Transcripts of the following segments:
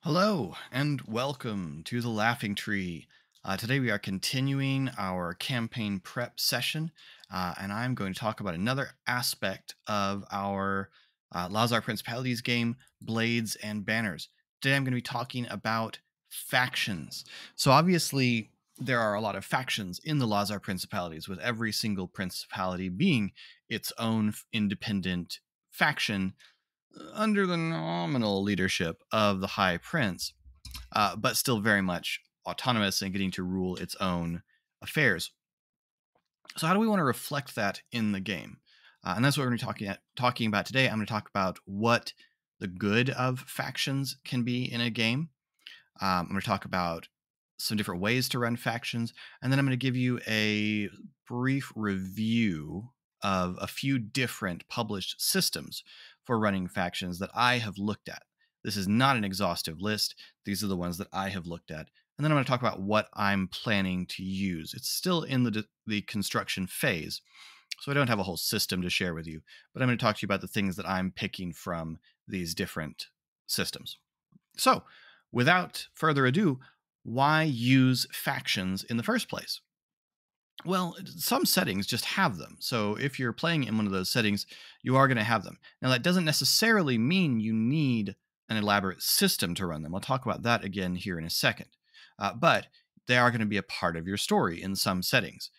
Hello and welcome to the Laughing Tree. Today we are continuing our campaign prep session, and I'm going to talk about another aspect of our Lazar Principalities game, Blades and Banners. Today I'm going to be talking about factions. So obviously there are a lot of factions in the Lazar Principalities, with every single principality being its own independent faction under the nominal leadership of the High Prince, but still very much autonomous and getting to rule its own affairs. So, how do we want to reflect that in the game? And that's what we're going to be talking about today. I'm going to talk about what the good of factions can be in a game. I'm going to talk about some different ways to run factions, and then I'm going to give you a brief review of a few different published systems for running factions that I have looked at. This is not an exhaustive list. These are the ones that I have looked at. And then I'm going to talk about what I'm planning to use. It's still in the construction phase, so I don't have a whole system to share with you, but I'm going to talk to you about the things that I'm picking from these different systems. So, without further ado, why use factions in the first place? Well, some settings just have them. So if you're playing in one of those settings, you are going to have them. Now, that doesn't necessarily mean you need an elaborate system to run them. I'll talk about that again here in a second. But they are going to be a part of your story in some settings.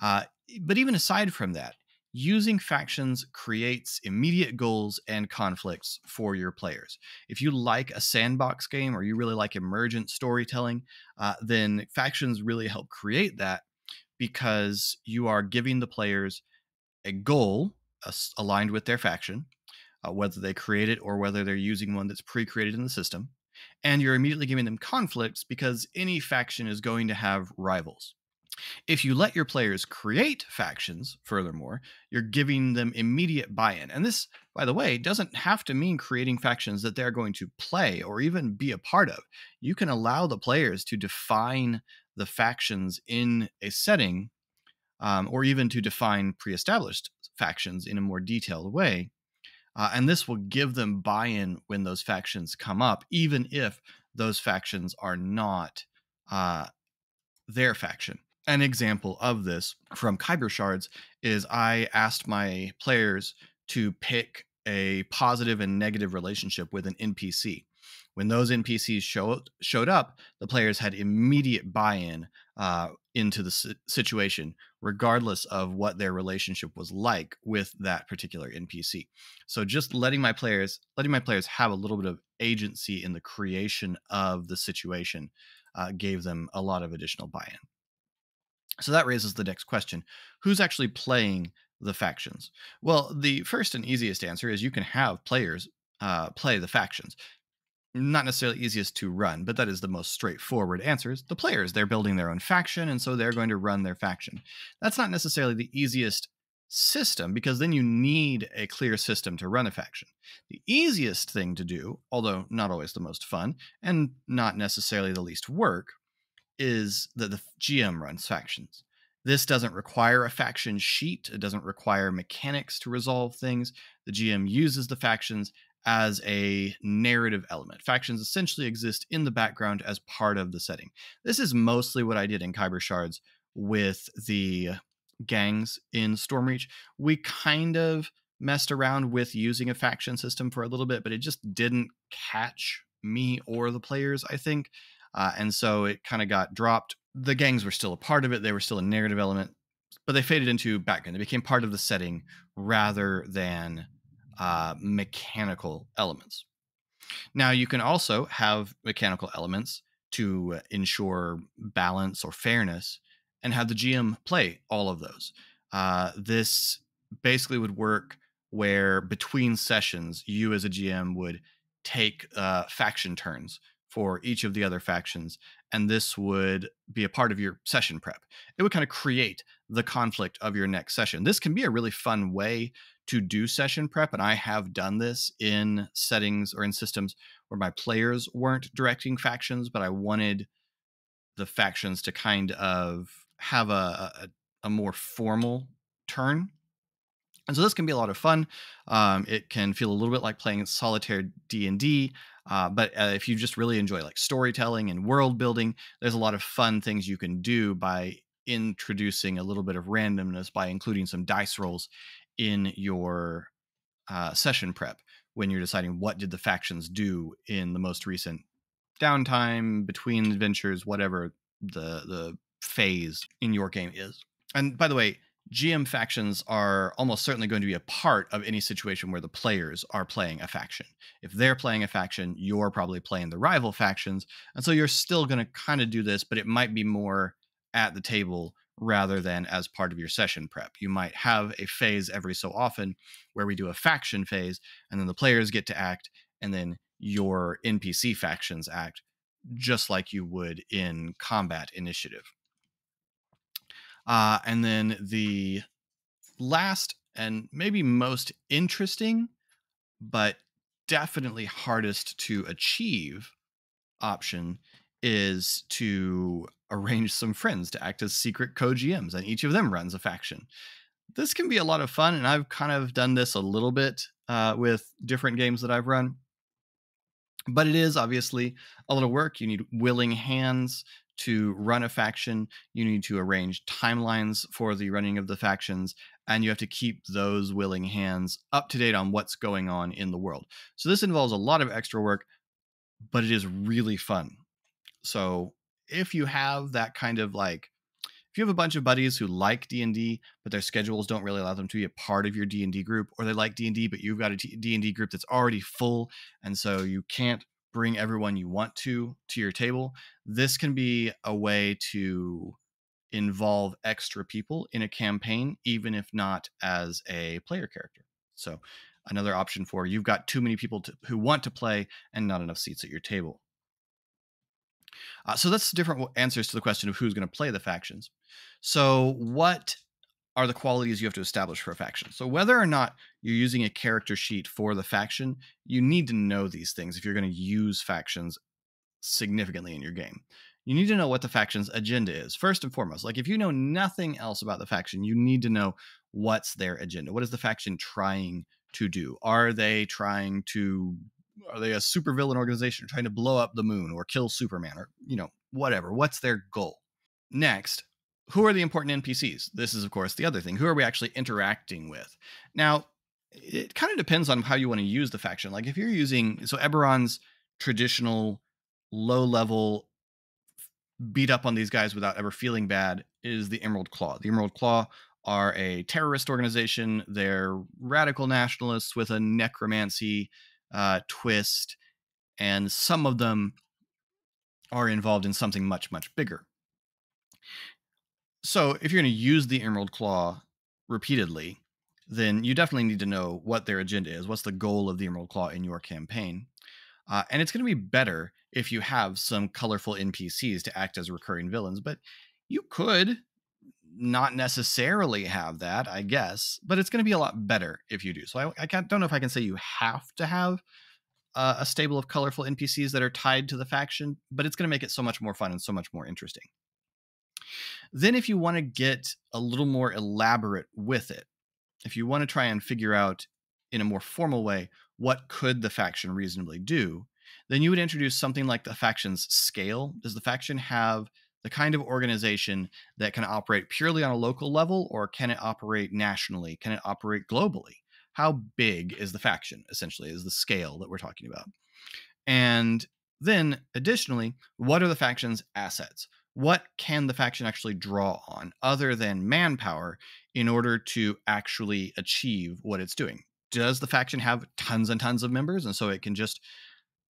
Uh, but even aside from that, using factions creates immediate goals and conflicts for your players. If you like a sandbox game or you really like emergent storytelling, then factions really help create that because you are giving the players a goal aligned with their faction, whether they create it or whether they're using one that's pre created in the system. And you're immediately giving them conflicts because any faction is going to have rivals. If you let your players create factions, furthermore, you're giving them immediate buy in. And this, by the way, doesn't have to mean creating factions that they're going to play or even be a part of. You can allow the players to define the factions in a setting, or even to define pre established factions in a more detailed way. And this will give them buy in when those factions come up, even if those factions are not their faction. An example of this from Kyber Shards is I asked my players to pick a positive and negative relationship with an NPC. When those NPCs showed up, the players had immediate buy-in into the situation, regardless of what their relationship was like with that particular NPC. So just letting my players have a little bit of agency in the creation of the situation gave them a lot of additional buy-in. So that raises the next question. Who's actually playing the factions? Well, the first and easiest answer is you can have players play the factions. Not necessarily easiest to run, but that is the most straightforward answer. Is the players. They're building their own faction, and so they're going to run their faction. That's not necessarily the easiest system, because then you need a clear system to run a faction. The easiest thing to do, although not always the most fun, and not necessarily the least work, is that the GM runs factions. This doesn't require a faction sheet. It doesn't require mechanics to resolve things. The GM uses the factions as a narrative element. Factions essentially exist in the background as part of the setting. This is mostly what I did in Kyber Shards with the gangs in Stormreach. We kind of messed around with using a faction system for a little bit, but it just didn't catch me or the players, I think. And so it kind of got dropped. The gangs were still a part of it. They were still a narrative element, but they faded into background. They became part of the setting rather than mechanical elements. Now, you can also have mechanical elements to ensure balance or fairness and have the GM play all of those. This basically would work where between sessions, you as a GM would take faction turns for each of the other factions, and this would be a part of your session prep. It would kind of create the conflict of your next session. This can be a really fun way to do session prep, and I have done this in settings or in systems where my players weren't directing factions, but I wanted the factions to kind of have a more formal turn. And so this can be a lot of fun. It can feel a little bit like playing solitaire D&D, But if you just really enjoy like storytelling and world building, there's a lot of fun things you can do by introducing a little bit of randomness by including some dice rolls in your session prep when you're deciding what did the factions do in the most recent downtime between adventures, whatever the phase in your game is. And by the way, GM factions are almost certainly going to be a part of any situation where the players are playing a faction. If they're playing a faction, you're probably playing the rival factions. And so you're still going to kind of do this, but it might be more at the table rather than as part of your session prep. You might have a phase every so often where we do a faction phase, and then the players get to act, and then your NPC factions act just like you would in combat initiative. And then the last and maybe most interesting, but definitely hardest to achieve option is to arrange some friends to act as secret co-GMs, and each of them runs a faction. This can be a lot of fun, and I've kind of done this a little bit with different games that I've run. But it is obviously a lot of work. You need willing hands to run a faction. You need to arrange timelines for the running of the factions, and you have to keep those willing hands up to date on what's going on in the world. So this involves a lot of extra work, but it is really fun. So if you have that kind of like, if you have a bunch of buddies who like D&D, but their schedules don't really allow them to be a part of your D&D group, or they like D&D, but you've got a D&D group that's already full, and so you can't bring everyone you want to your table, this can be a way to involve extra people in a campaign, even if not as a player character. So another option for you've got too many people who want to play and not enough seats at your table. So that's different answers to the question of who's going to play the factions. So what are the qualities you have to establish for a faction? So whether or not you're using a character sheet for the faction, you need to know these things if you're going to use factions significantly in your game. You need to know what the faction's agenda is, first and foremost. Like if you know nothing else about the faction, you need to know what's their agenda. What is the faction trying to do? Are they a supervillain organization trying to blow up the moon or kill Superman or, whatever? What's their goal? Next, who are the important NPCs? This is, of course, the other thing. Who are we actually interacting with? Now, it kind of depends on how you want to use the faction. Like if you're using, so Eberron's traditional low level beat up on these guys without ever feeling bad is the Emerald Claw. The Emerald Claw are a terrorist organization. They're radical nationalists with a necromancy twist, and some of them are involved in something much, much bigger. So if you're going to use the Emerald Claw repeatedly, then you definitely need to know what their agenda is. What's the goal of the Emerald Claw in your campaign? And it's going to be better if you have some colorful NPCs to act as recurring villains, but you could not necessarily have that, I guess, but it's going to be a lot better if you do. So I don't know if I can say you have to have a stable of colorful NPCs that are tied to the faction, but it's going to make it so much more fun and so much more interesting. Then if you want to get a little more elaborate with it, if you want to try and figure out in a more formal way, what could the faction reasonably do, then you would introduce something like the faction's scale. Does the faction have the kind of organization that can operate purely on a local level, or can it operate nationally? Can it operate globally? How big is the faction, essentially, is the scale that we're talking about. And then additionally, what are the faction's assets? What can the faction actually draw on other than manpower in order to actually achieve what it's doing? Does the faction have tons and tons of members, and so it can just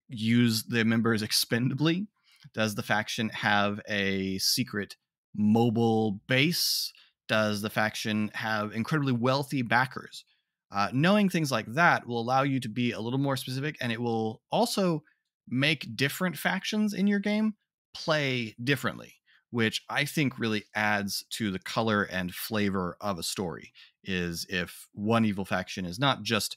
use the members expendably? Does the faction have a secret mobile base? Does the faction have incredibly wealthy backers? Knowing things like that will allow you to be a little more specific, and it will also make different factions in your game play differently, which I think really adds to the color and flavor of a story. Is if one evil faction is not just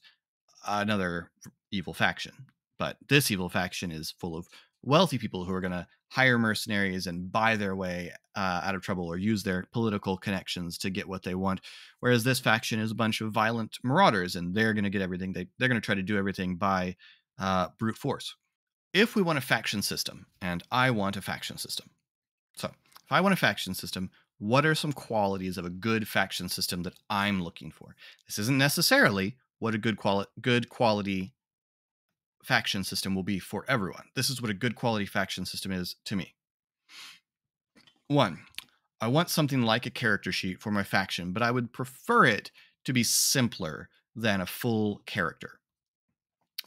another evil faction, but this evil faction is full of wealthy people who are going to hire mercenaries and buy their way out of trouble or use their political connections to get what they want. Whereas this faction is a bunch of violent marauders, and they're going to get everything. They're going to try to do everything by brute force. If we want a faction system, and I want a faction system, so if I want a faction system, what are some qualities of a good faction system that I'm looking for? This isn't necessarily what a good quality faction system will be for everyone. This is what a good quality faction system is to me. One, I want something like a character sheet for my faction, but I would prefer it to be simpler than a full character.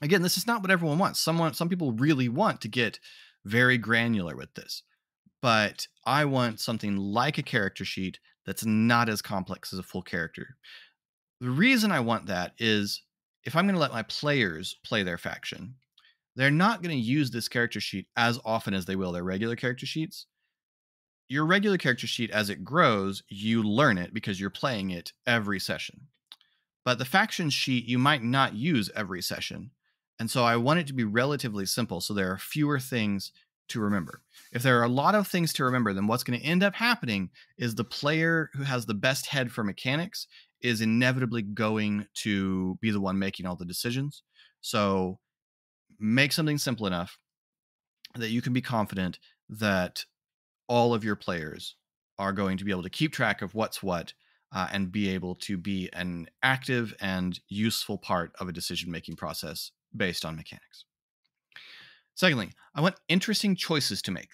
Again, this is not what everyone wants. Some people really want to get very granular with this, but I want something like a character sheet that's not as complex as a full character. The reason I want that is if I'm going to let my players play their faction, they're not going to use this character sheet as often as they will their regular character sheets. Your regular character sheet, as it grows, you learn it because you're playing it every session. But the faction sheet you might not use every session. And so I want it to be relatively simple so there are fewer things to remember. If there are a lot of things to remember, then what's going to end up happening is the player who has the best head for mechanics is inevitably going to be the one making all the decisions. So make something simple enough that you can be confident that all of your players are going to be able to keep track of what's what and be able to be an active and useful part of a decision making process based on mechanics. Secondly, I want interesting choices to make.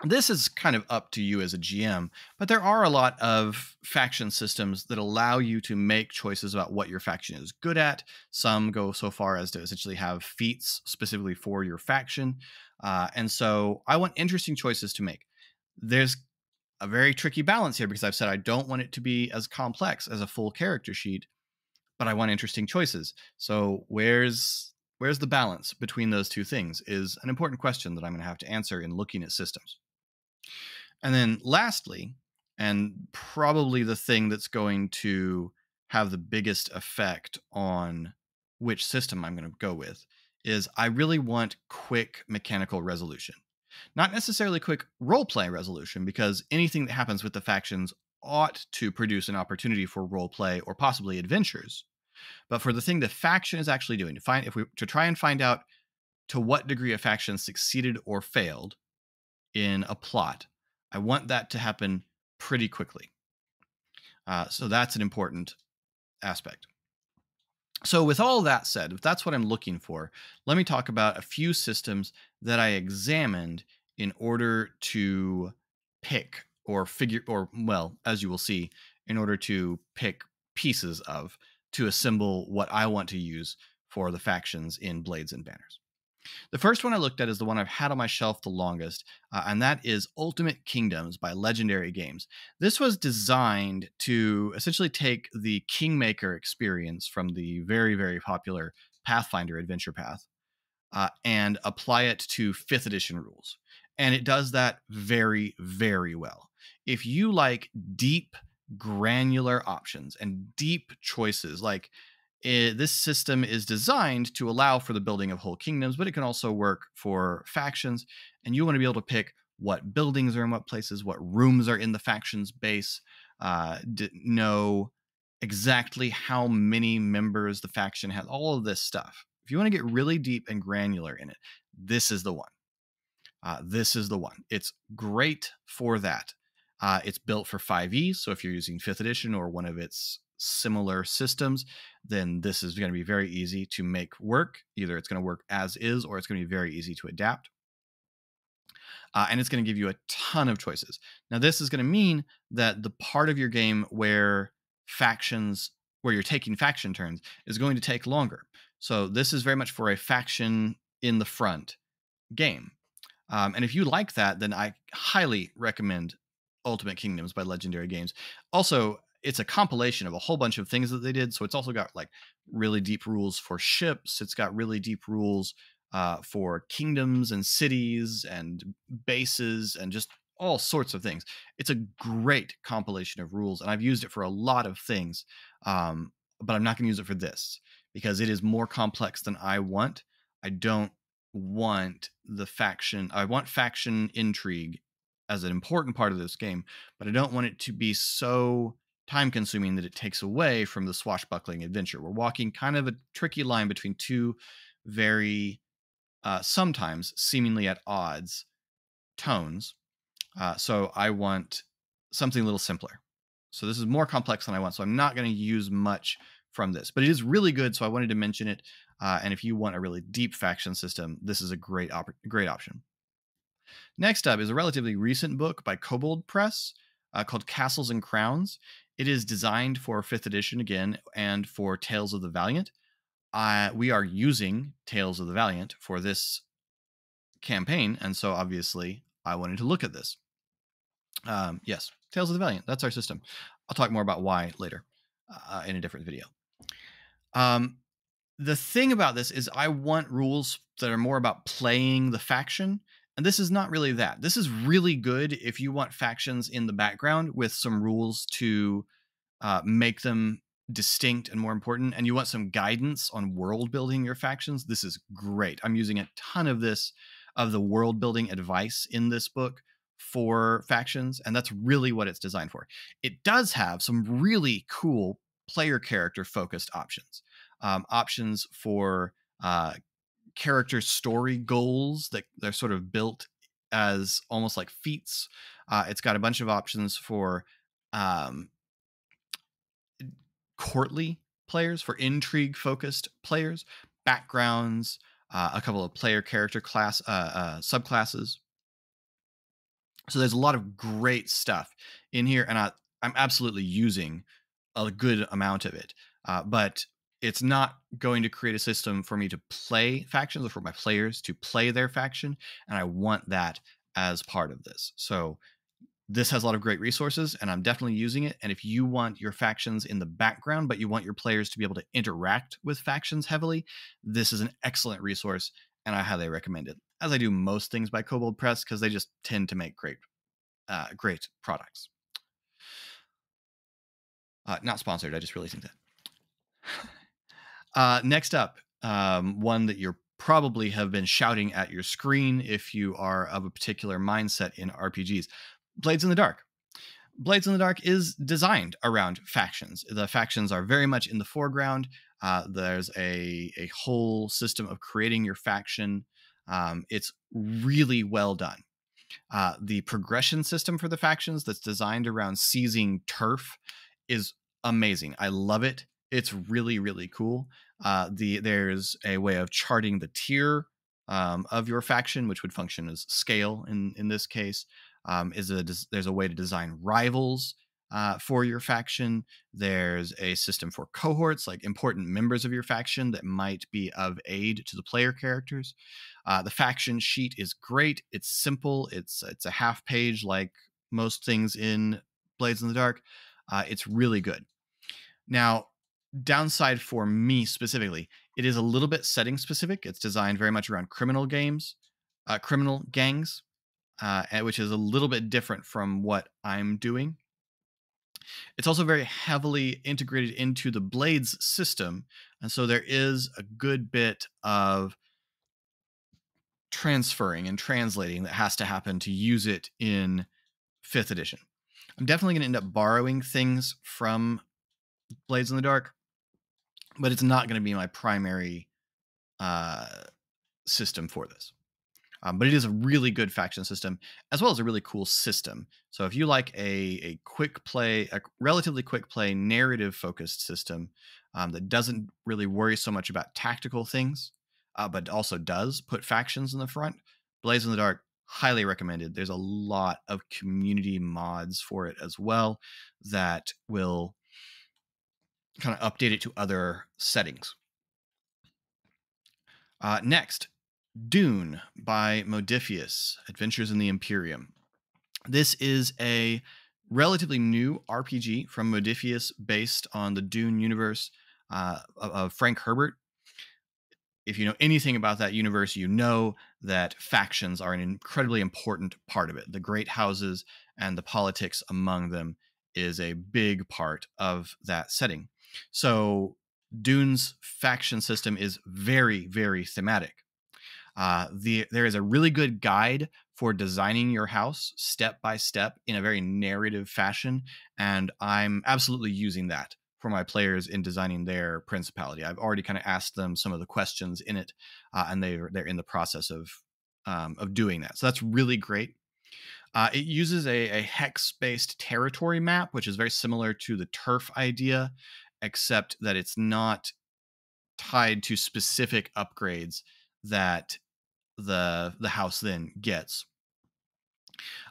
This is kind of up to you as a GM, but there are a lot of faction systems that allow you to make choices about what your faction is good at. Some go so far as to essentially have feats specifically for your faction. And so I want interesting choices to make. There's a very tricky balance here because I've said I don't want it to be as complex as a full character sheet, but I want interesting choices. So where's the balance between those two things is an important question that I'm going to have to answer in looking at systems. And then lastly, and probably the thing that's going to have the biggest effect on which system I'm going to go with is I really want quick mechanical resolution. Not necessarily quick role play resolution, because anything that happens with the factions ought to produce an opportunity for role play or possibly adventures. But for the thing the faction is actually doing, to try and find out to what degree a faction succeeded or failed in a plot, I want that to happen pretty quickly. So that's an important aspect. So, with all that said, if that's what I'm looking for, let me talk about a few systems that I examined in order to pick or figure, or, well, as you will see, in order to pick pieces of to assemble what I want to use for the factions in Blades and Banners. The first one I looked at is the one I've had on my shelf the longest, and that is Ultimate Kingdoms by Legendary Games. This was designed to essentially take the Kingmaker experience from the very, very popular Pathfinder adventure path and apply it to 5th edition rules. And it does that very, very well. If you like deep, granular options and deep choices, like this system is designed to allow for the building of whole kingdoms, but it can also work for factions. And you want to be able to pick what buildings are in what places, what rooms are in the faction's base, know exactly how many members the faction has, all of this stuff. If you want to get really deep and granular in it, this is the one. This is the one. It's great for that. It's built for 5e, so if you're using 5th edition or one of its similar systems, then this is going to be very easy to make work. Either it's going to work as is, or it's going to be very easy to adapt. And it's going to give you a ton of choices. Now, this is going to mean that the part of your game where you're taking faction turns is going to take longer. So this is very much for a faction in the front game. And if you like that, then I highly recommend Ultimate Kingdoms by Legendary Games. Also, it's a compilation of a whole bunch of things that they did. So it's also got like really deep rules for ships. It's got really deep rules for kingdoms and cities and bases and just all sorts of things. It's a great compilation of rules, and I've used it for a lot of things. But I'm not going to use it for this because it is more complex than I want. I don't want I want faction intrigue as an important part of this game, but I don't want it to be so time consuming that it takes away from the swashbuckling adventure. We're walking kind of a tricky line between two very sometimes seemingly at odds tones. So I want something a little simpler. So this is more complex than I want. So I'm not going to use much from this, but it is really good. So I wanted to mention it. And if you want a really deep faction system, this is a great option. Next up is a relatively recent book by Kobold Press called Castles and Crowns. It is designed for 5th edition again and for Tales of the Valiant. We are using Tales of the Valiant for this campaign, and so obviously I wanted to look at this. Yes, Tales of the Valiant. That's our system. I'll talk more about why later in a different video. The thing about this is I want rules that are more about playing the faction, and this is not really that. This is really good if you want factions in the background with some rules to make them distinct and more important, and you want some guidance on world building your factions. This is great. I'm using a ton of the world building advice in this book for factions, and that's really what it's designed for. It does have some really cool player character focused options. Options for character story goals that they're sort of built as almost like feats. It's got a bunch of options for courtly players, for intrigue focused players, backgrounds, a couple of player character class subclasses. So there's a lot of great stuff in here, and I'm absolutely using a good amount of it. But it's not going to create a system for me to play factions or for my players to play their faction, and I want that as part of this. So this has a lot of great resources, and I'm definitely using it. And if you want your factions in the background, but you want your players to be able to interact with factions heavily, this is an excellent resource, and I highly recommend it. As I do most things by Kobold Press, because they just tend to make great products. Not sponsored. I just really think that. Next up, one that you're probably have been shouting at your screen if you are of a particular mindset in RPGs. Blades in the Dark. Blades in the Dark is designed around factions. The factions are very much in the foreground. There's a whole system of creating your faction. It's really well done. The progression system for the factions that's designed around seizing turf is amazing. I love it. It's really, really cool. There's a way of charting the tier of your faction, which would function as scale in this case. There's a way to design rivals for your faction. There's a system for cohorts, like important members of your faction that might be of aid to the player characters. The faction sheet is great. It's simple. It's a half page, like most things in Blades in the Dark. It's really good. Now, downside for me specifically, it is a little bit setting specific. It's designed very much around criminal gangs, which is a little bit different from what I'm doing. It's also very heavily integrated into the Blades system, and so there is a good bit of transferring and translating that has to happen to use it in 5th edition. I'm definitely going to end up borrowing things from Blades in the Dark, but it's not going to be my primary system for this. But it is a really good faction system, as well as a really cool system. So if you like a relatively quick play, narrative focused system that doesn't really worry so much about tactical things, but also does put factions in the front, Blades in the Dark, highly recommended. There's a lot of community mods for it as well that will kind of update it to other settings. Next, Dune by Modiphius, Adventures in the Imperium. This is a relatively new RPG from Modiphius based on the Dune universe of Frank Herbert. If you know anything about that universe, you know that factions are an incredibly important part of it. The great houses and the politics among them is a big part of that setting. So Dune's faction system is very, very thematic. There is a really good guide for designing your house step by step in a very narrative fashion, and I'm absolutely using that for my players in designing their principality. I've already kind of asked them some of the questions in it, and they're in the process of doing that. So that's really great. It uses a hex-based territory map, which is very similar to the turf idea, except that it's not tied to specific upgrades that the house then gets.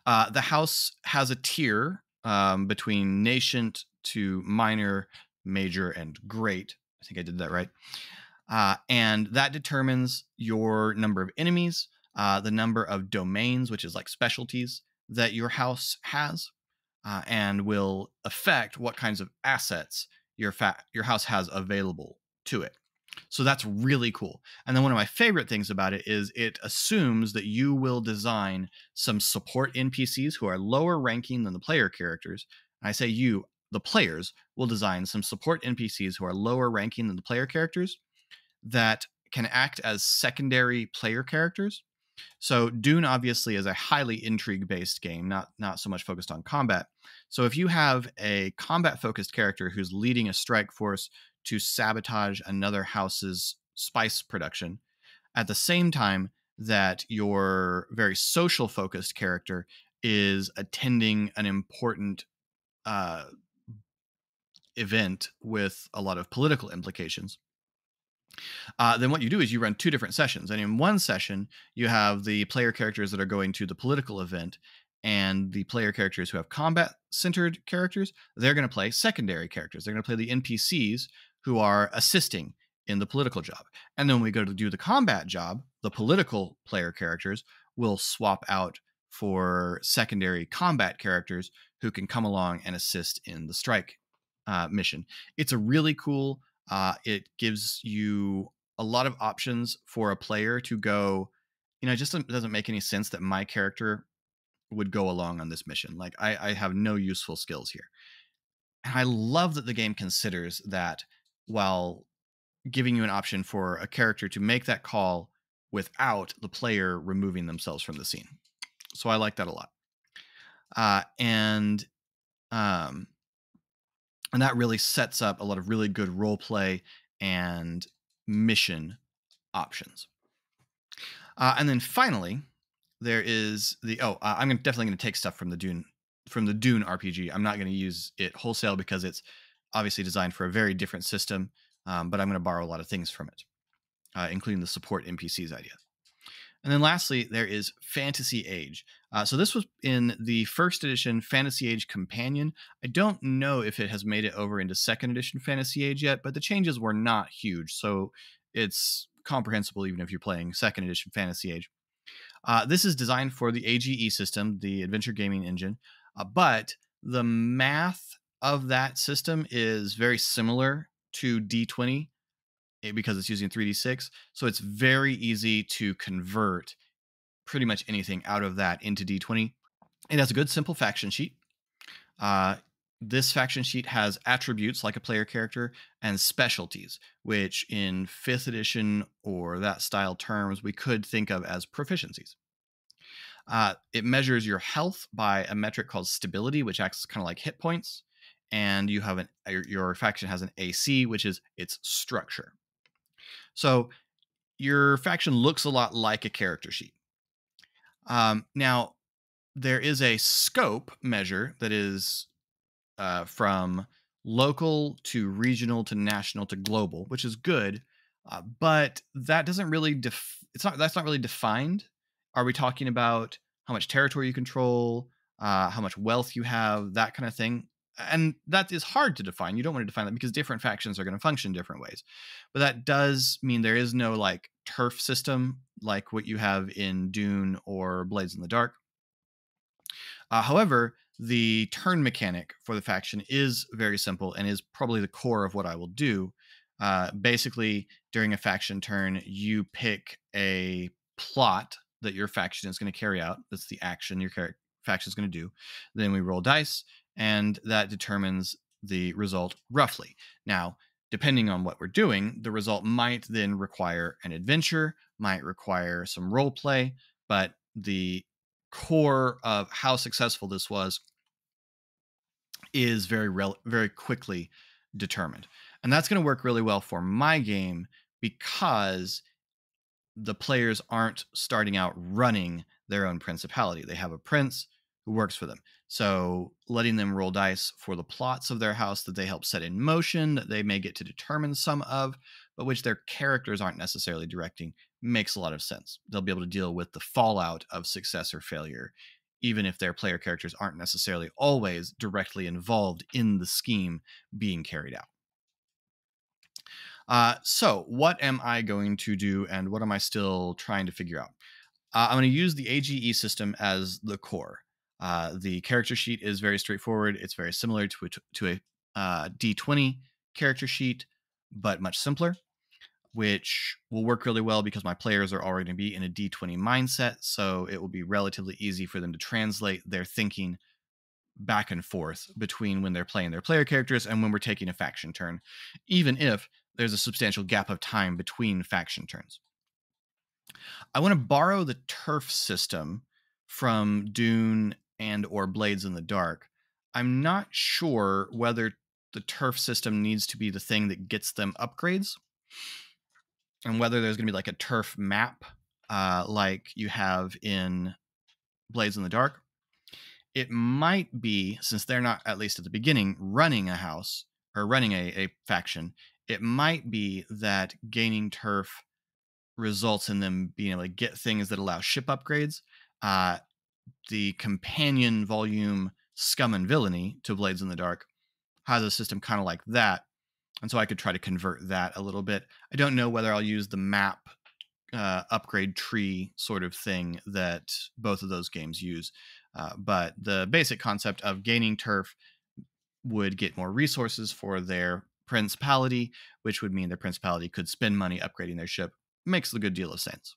The house has a tier between nascent to minor, major, and great. I think I did that right. And that determines your number of enemies, the number of domains, which is like specialties that your house has, and will affect what kinds of assets your house has available to it. So that's really cool. And then one of my favorite things about it is it assumes that you will design some support NPCs who are lower ranking than the player characters. And I say you, the players, will design some support NPCs who are lower ranking than the player characters that can act as secondary player characters. So Dune obviously is a highly intrigue based game, not so much focused on combat. So if you have a combat focused character who's leading a strike force to sabotage another house's spice production, at the same time that your very social focused character is attending an important uh, event with a lot of political implications, then what you do is you run two different sessions. And in one session, you have the player characters that are going to the political event, and the player characters who have combat centered characters, they're going to play secondary characters. They're going to play the NPCs who are assisting in the political job. And then when we go to do the combat job, the political player characters will swap out for secondary combat characters who can come along and assist in the strike mission. It's a really cool, it gives you a lot of options for a player to go. It just doesn't make any sense that my character would go along on this mission. Like I have no useful skills here. And I love that the game considers that while giving you an option for a character to make that call without the player removing themselves from the scene. So I like that a lot. And um, and that really sets up a lot of really good role play and mission options. And then finally, there is I'm definitely going to take stuff from the Dune RPG. I'm not going to use it wholesale because it's obviously designed for a very different system. But I'm going to borrow a lot of things from it, including the support NPCs idea. And then lastly, there is Fantasy Age. So this was in the first edition Fantasy Age Companion. I don't know if it has made it over into second edition Fantasy Age yet, but the changes were not huge. So it's comprehensible even if you're playing second edition Fantasy Age. This is designed for the AGE system, the Adventure Gaming Engine, but the math of that system is very similar to D20 because it's using 3d6. So it's very easy to convert pretty much anything out of that into D20. It has a good simple faction sheet. This faction sheet has attributes like a player character and specialties, which in 5th edition or that style terms, we could think of as proficiencies. It measures your health by a metric called stability, which acts kind of like hit points. And you have your faction has an AC, which is its structure. So your faction looks a lot like a character sheet. Now, there is a scope measure that is from local to regional to national to global, which is good, but that doesn't really that's not really defined. Are we talking about how much territory you control, how much wealth you have, that kind of thing? And that is hard to define. You don't want to define that because different factions are going to function different ways. But that does mean there is no like turf system like what you have in Dune or Blades in the Dark. However, the turn mechanic for the faction is very simple and is probably the core of what I will do. Basically, during a faction turn, you pick a plot that your faction is going to carry out. That's the action your faction is going to do. Then we roll dice, and that determines the result roughly. Now, depending on what we're doing, the result might then require an adventure, might require some role play, but the core of how successful this was is very quickly determined. And that's going to work really well for my game because the players aren't starting out running their own principality. They have a prince who works for them. So letting them roll dice for the plots of their house that they help set in motion, that they may get to determine some of, but which their characters aren't necessarily directing, makes a lot of sense. They'll be able to deal with the fallout of success or failure, even if their player characters aren't necessarily always directly involved in the scheme being carried out. So, what am I going to do, and what am I still trying to figure out? I'm going to use the AGE system as the core. The character sheet is very straightforward. It's very similar to a D20 character sheet, but much simpler, which will work really well because my players are already going to be in a D20 mindset. So it will be relatively easy for them to translate their thinking back and forth between when they're playing their player characters and when we're taking a faction turn, even if there's a substantial gap of time between faction turns. I want to borrow the turf system from Dune and or Blades in the Dark. I'm not sure whether the turf system needs to be the thing that gets them upgrades and whether there's going to be like a turf map like you have in Blades in the Dark. It might be, since they're not, at least at the beginning, running a house or running a faction, it might be that gaining turf results in them being able to get things that allow ship upgrades. Uh, the companion volume Scum and Villainy to Blades in the Dark has a system kind of like that. And so I could try to convert that a little bit. I don't know whether I'll use the map upgrade tree sort of thing that both of those games use. But the basic concept of gaining turf would get more resources for their principality, which would mean their principality could spend money upgrading their ship. Makes a good deal of sense.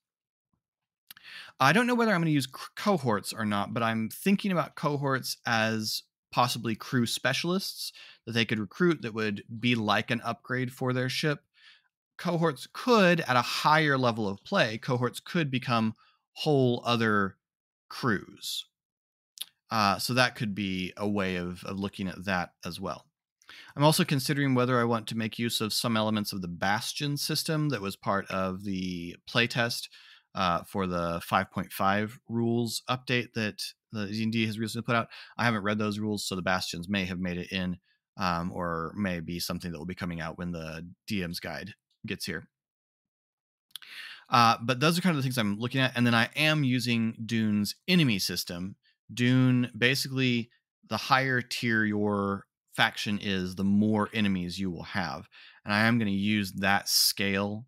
I don't know whether I'm going to use cohorts or not, but I'm thinking about cohorts as possibly crew specialists that they could recruit that would be like an upgrade for their ship. Cohorts could, at a higher level of play, cohorts could become whole other crews. So that could be a way of looking at that as well. I'm also considering whether I want to make use of some elements of the Bastion system that was part of the playtest for the 5.5 rules update that the D&D has recently put out. I haven't read those rules, so the Bastions may have made it in, or may be something that will be coming out when the DM's guide gets here. But those are kind of the things I'm looking at. And then I am using Dune's enemy system. Dune, basically, the higher tier your faction is, the more enemies you will have. And I am going to use that scale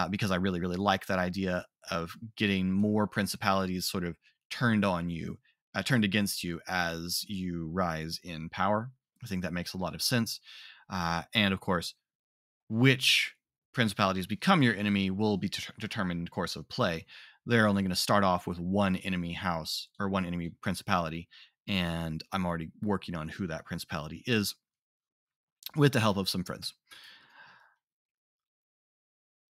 because I really, really like that idea of getting more principalities sort of turned on you, turned against you as you rise in power. I think that makes a lot of sense. And of course, which principalities become your enemy will be determined in the course of play. They're only going to start off with one enemy house or one enemy principality, and I'm already working on who that principality is with the help of some friends.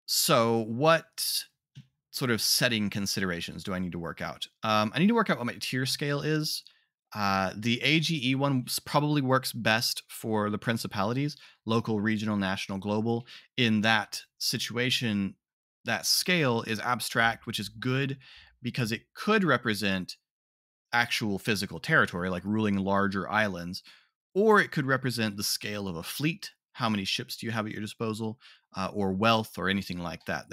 So, what sort of setting considerations do I need to work out? I need to work out what my tier scale is. The AGE one probably works best for the principalities, local, regional, national, global. In that situation, that scale is abstract, which is good because it could represent actual physical territory, like ruling larger islands, or it could represent the scale of a fleet. How many ships do you have at your disposal, or wealth, or anything like that?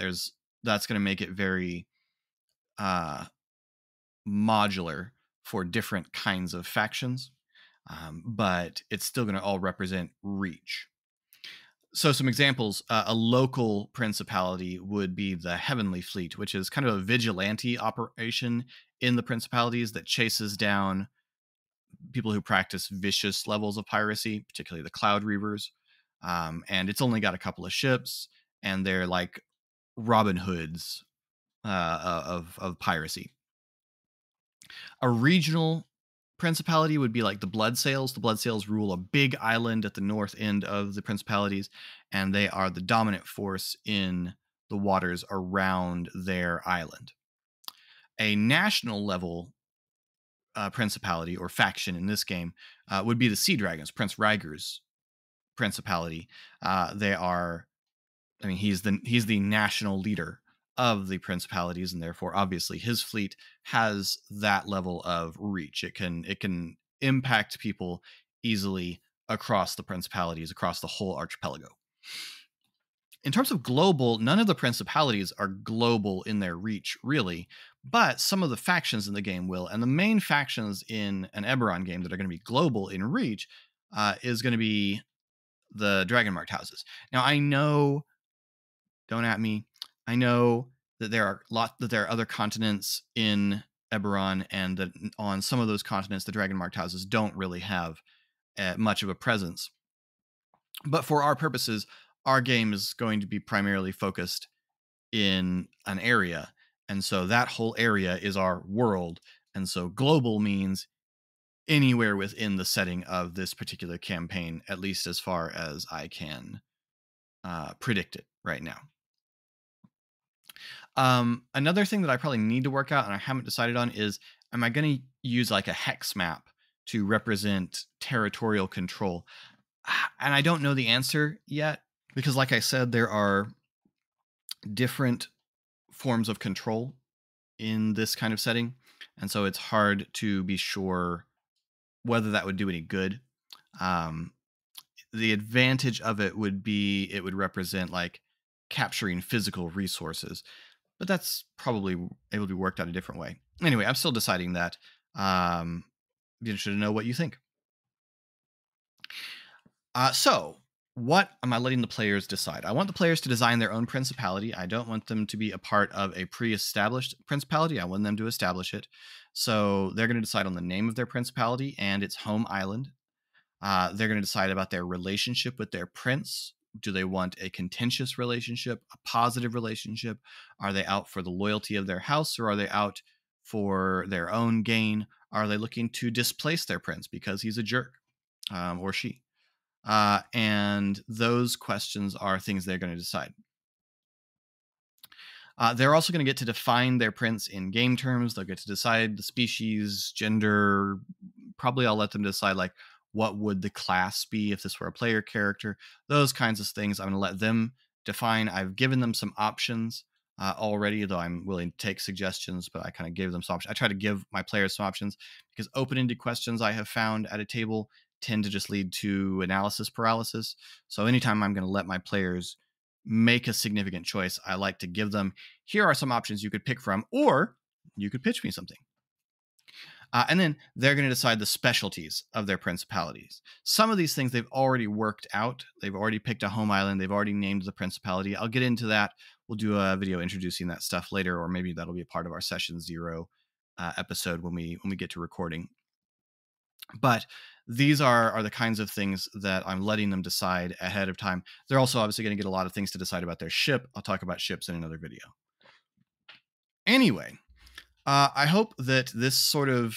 That's going to make it very uh, modular for different kinds of factions, but it's still going to all represent reach. So, some examples: a local principality would be the Heavenly Fleet, which is kind of a vigilante operation in the principalities that chases down people who practice vicious levels of piracy, particularly the Cloud Reavers. And it's only got a couple of ships, and they're like Robin Hoods of piracy. A regional principality would be like the Bloodsails. The Bloodsails rule a big island at the north end of the principalities, and they are the dominant force in the waters around their island. A national level principality or faction in this game would be the Sea Dragons, Prince Rhaegar's principality. They are, I mean, he's the national leader of the principalities, and therefore, obviously, his fleet has that level of reach. It can impact people easily across the principalities, across the whole archipelago. In terms of global, none of the principalities are global in their reach, really, but some of the factions in the game will. And the main factions in an Eberron game that are going to be global in reach is going to be the Dragon Marked houses. Now, I know, don't at me, I know that there are other continents in Eberron, and that on some of those continents, the Dragon Marked houses don't really have much of a presence. But for our purposes, our game is going to be primarily focused in an area. And so that whole area is our world. And so global means anywhere within the setting of this particular campaign, at least as far as I can predict it right now. Another thing that I probably need to work out and I haven't decided on is, am I going to use like a hex map to represent territorial control? And I don't know the answer yet because, like I said, there are different forms of control in this kind of setting. And so it's hard to be sure whether that would do any good. Um, the advantage of it would be it would represent like capturing physical resources, but that's probably able to be worked out a different way. Anyway, I'm still deciding that. Be interested to know what you think. So, what am I letting the players decide? I want the players to design their own principality. I don't want them to be a part of a pre-established principality. I want them to establish it. So they're going to decide on the name of their principality and its home island. They're going to decide about their relationship with their prince. Do they want a contentious relationship, a positive relationship? Are they out for the loyalty of their house, or are they out for their own gain? Are they looking to displace their prince because he's a jerk, or she? And those questions are things they're going to decide. They're also going to get to define their prince in game terms. They'll get to decide the species, gender. Probably I'll let them decide like what would the class be if this were a player character. Those kinds of things I'm going to let them define. I've given them some options already, though I'm willing to take suggestions, but I kind of gave them some options. I try to give my players some options because open-ended questions I have found at a table tend to just lead to analysis paralysis. So anytime I'm going to let my players make a significant choice, I like to give them, here are some options you could pick from, or you could pitch me something. And then they're going to decide the specialties of their principalities. Some of these things they've already worked out. They've already picked a home island. They've already named the principality. I'll get into that. We'll do a video introducing that stuff later, or maybe that'll be a part of our session 0 episode when we get to recording. But these are the kinds of things that I'm letting them decide ahead of time. They're also obviously going to get a lot of things to decide about their ship. I'll talk about ships in another video. Anyway, I hope that this sort of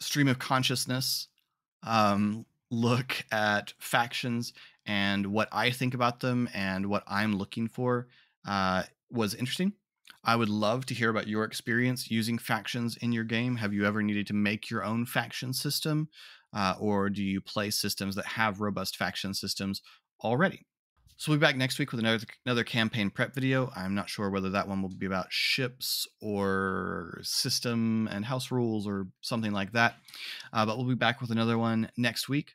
stream of consciousness look at factions and what I think about them and what I'm looking for was interesting. I would love to hear about your experience using factions in your game. Have you ever needed to make your own faction system? Or do you play systems that have robust faction systems already? So we'll be back next week with another campaign prep video. I'm not sure whether that one will be about ships or system and house rules or something like that. But we'll be back with another one next week.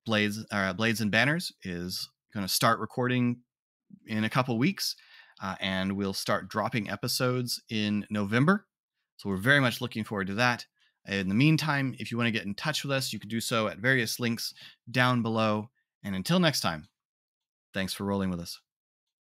Blades and Banners is going to start recording in a couple weeks. And we'll start dropping episodes in November. So we're very much looking forward to that. In the meantime, if you want to get in touch with us, you can do so at various links down below. And until next time, thanks for rolling with us.